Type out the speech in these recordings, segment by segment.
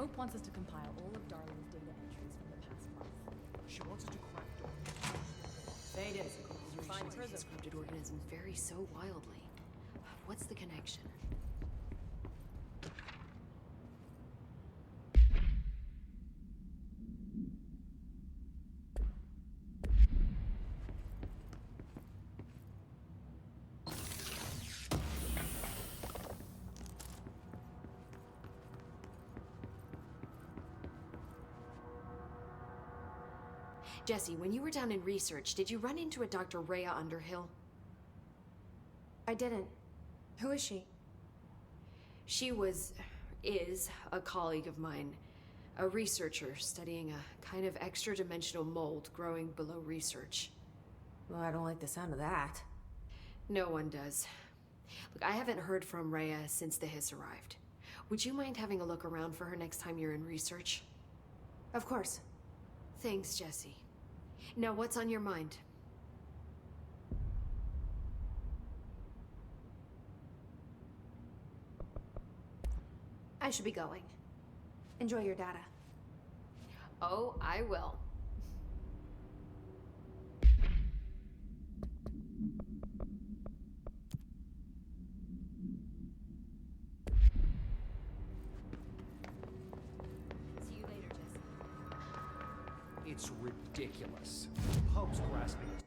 Hope wants us to compile all of Darling's data entries from the past month. She wants us to crack doors. Fade is. You find prism. Scripted organisms vary so wildly. What's the connection? Jesse, when you were down in research, did you run into a Dr. Rhea Underhill? I didn't. Who is she? She is a colleague of mine. A researcher studying a kind of extra-dimensional mold growing below research. Well, I don't like the sound of that. No one does. Look, I haven't heard from Rhea since the Hiss arrived. Would you mind having a look around for her next time you're in research? Of course. Thanks, Jesse. Now, what's on your mind? I should be going. Enjoy your data. Oh, I will. See you later, Jesse. It's ridiculous. Hope's grasping at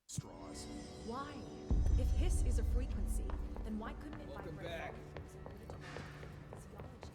straws. Why? If hiss is a frequency, then why couldn't it Welcome vibrate back. volumes in order to map physiology? Explain.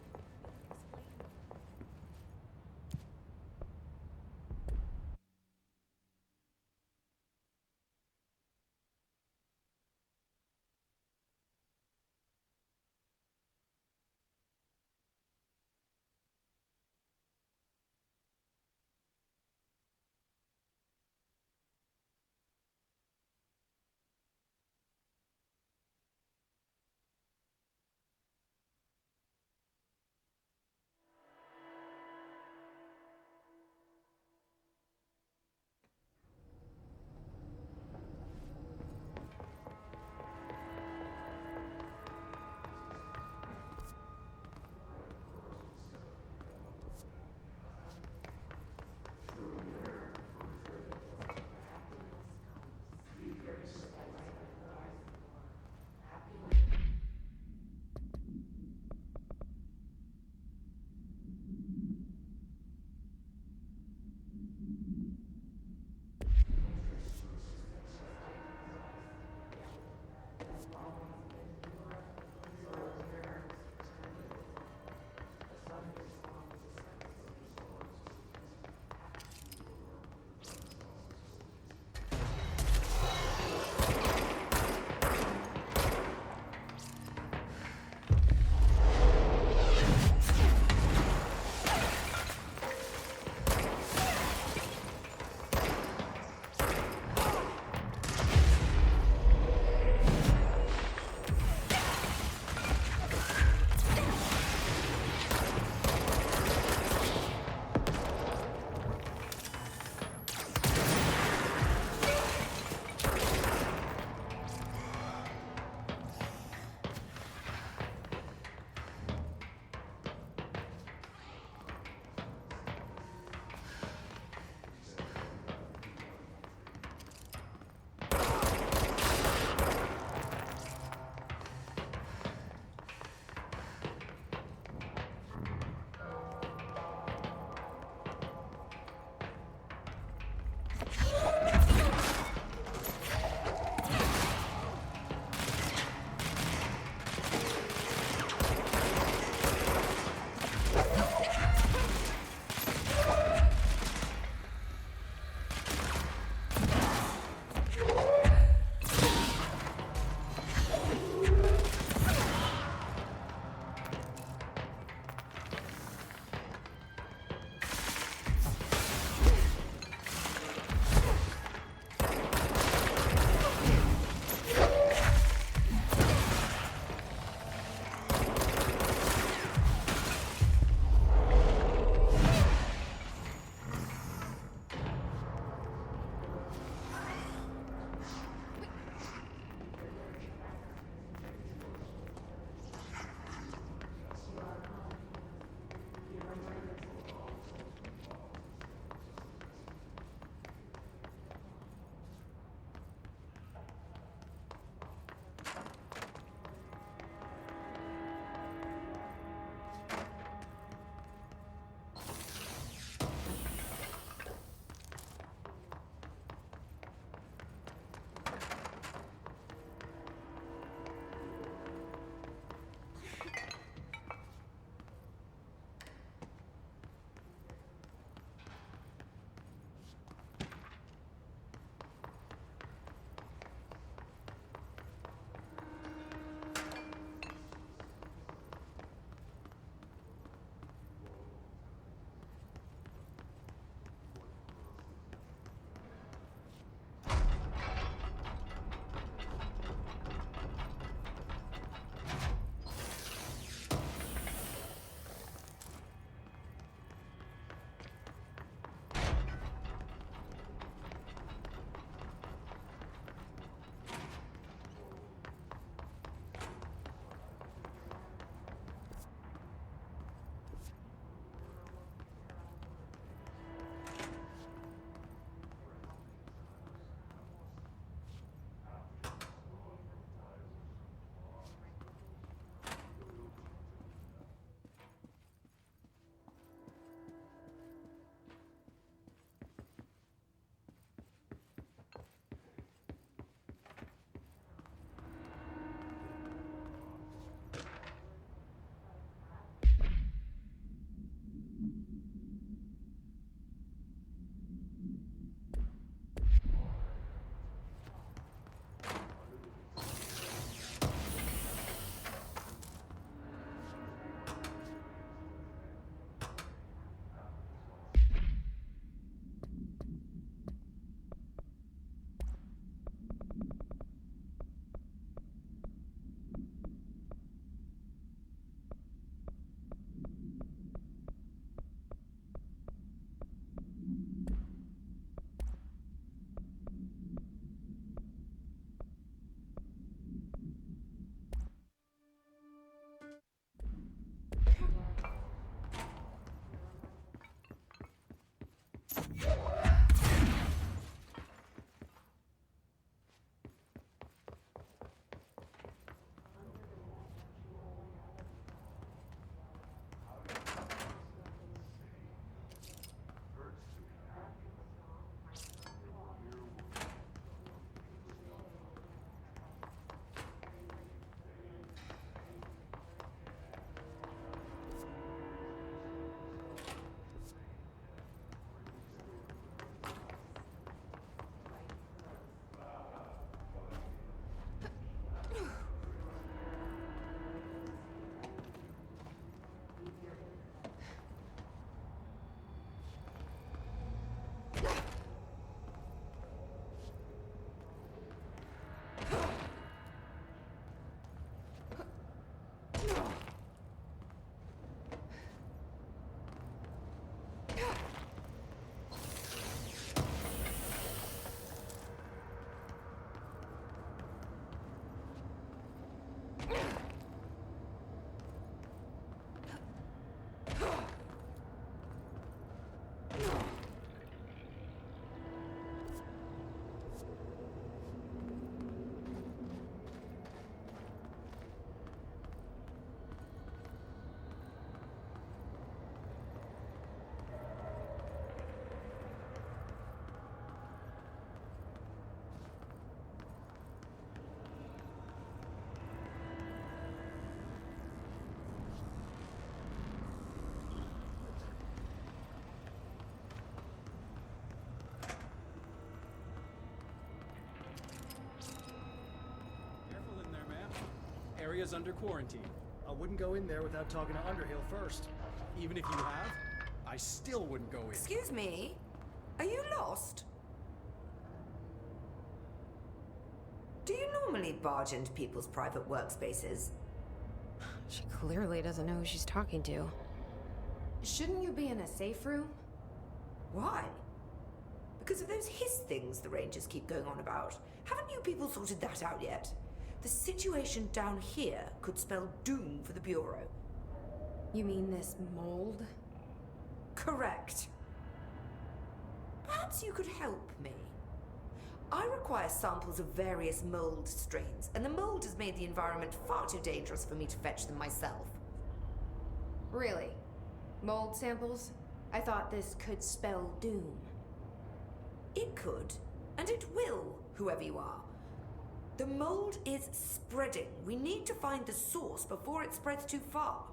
area's under quarantine. I wouldn't go in there without talking to Underhill first. Even if you have, I still wouldn't go in. Excuse me? Are you lost? Do you normally barge into people's private workspaces? She clearly doesn't know who she's talking to. Shouldn't you be in a safe room? Why? Because of those hiss things the Rangers keep going on about. Haven't you people sorted that out yet? The situation down here could spell doom for the Bureau. You mean this mold? Correct. Perhaps you could help me. I require samples of various mold strains, and the mold has made the environment far too dangerous for me to fetch them myself. Really? Mold samples? I thought this could spell doom. It could, and it will, whoever you are. The mold is spreading. We need to find the source before it spreads too far.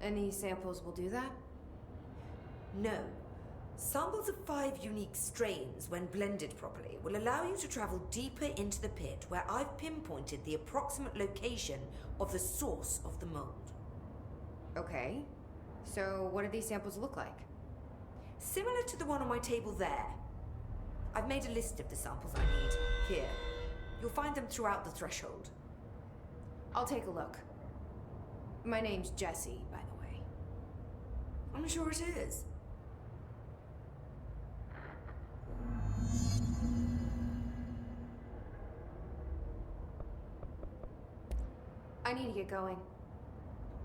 And these samples will do that? No. Samples of 5 unique strains, when blended properly, will allow you to travel deeper into the pit where I've pinpointed the approximate location of the source of the mold. Okay. So what do these samples look like? Similar to the one on my table there. I've made a list of the samples I need. Here. You'll find them throughout the threshold. I'll take a look. My name's Jessie, by the way. I'm sure it is. I need to get going.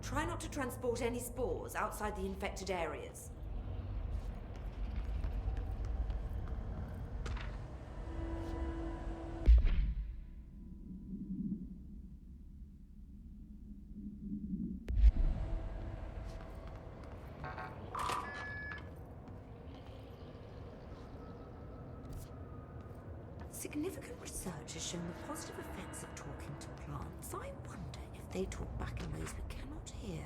Try not to transport any spores outside the infected areas. Significant research has shown the positive effects of talking to plants. I wonder if they talk back in ways we cannot hear.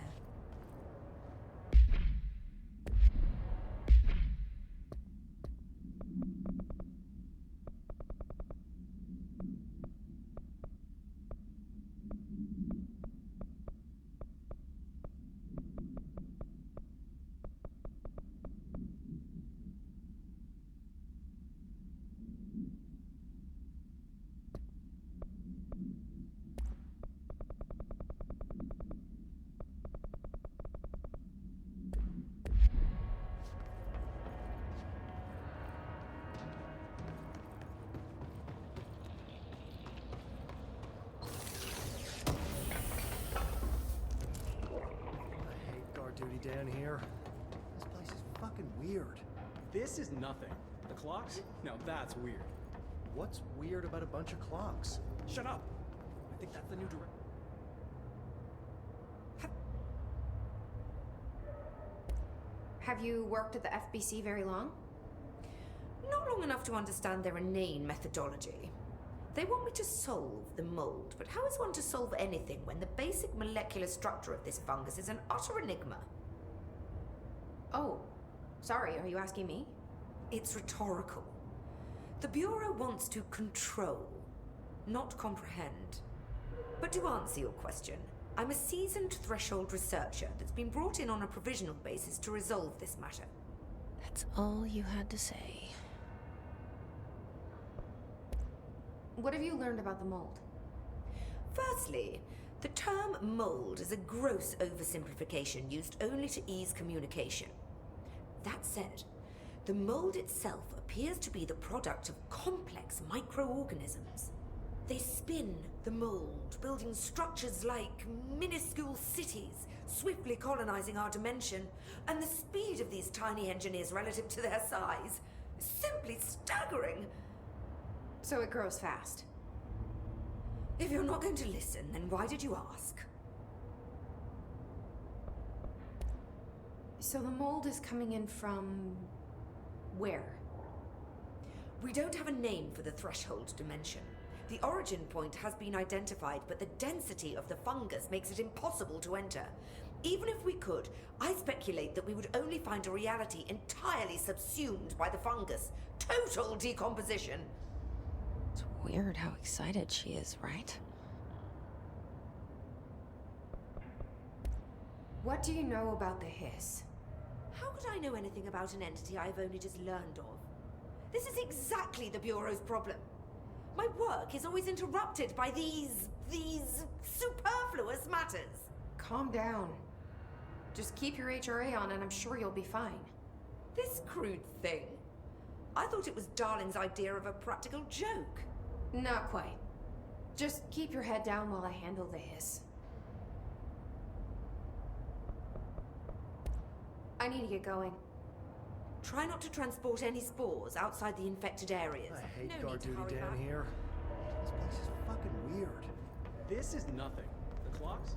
Duty down here. This place is fucking weird. This is nothing. The clocks? Now that's weird. What's weird about a bunch of clocks? Shut up! I think that's the new direction. Have you worked at the FBC very long? Not long enough to understand their inane methodology. They want me to solve the mold, but how is one to solve anything when the basic molecular structure of this fungus is an utter enigma? Oh, sorry, are you asking me? It's rhetorical. The Bureau wants to control, not comprehend. But to answer your question, I'm a seasoned threshold researcher that's been brought in on a provisional basis to resolve this matter. That's all you had to say. What have you learned about the mold? Firstly, the term mold is a gross oversimplification used only to ease communication. That said, the mold itself appears to be the product of complex microorganisms. They spin the mold, building structures like minuscule cities, swiftly colonizing our dimension, and the speed of these tiny engineers relative to their size is simply staggering. So it grows fast. If you're not going to listen, then why did you ask? So the mold is coming in from... where? We don't have a name for the threshold dimension. The origin point has been identified, but the density of the fungus makes it impossible to enter. Even if we could, I speculate that we would only find a reality entirely subsumed by the fungus. Total decomposition. It's weird how excited she is, right? What do you know about the hiss? How could I know anything about an entity I've only just learned of? This is exactly the Bureau's problem. My work is always interrupted by these superfluous matters. Calm down. Just keep your HRA on and I'm sure you'll be fine. This crude thing. I thought it was Darling's idea of a practical joke. Not quite. Just keep your head down while I handle the hiss. I need to get going. Try not to transport any spores outside the infected areas. I hate No guard need to duty hurry down back. here. This place is fucking weird. This is nothing. The clocks?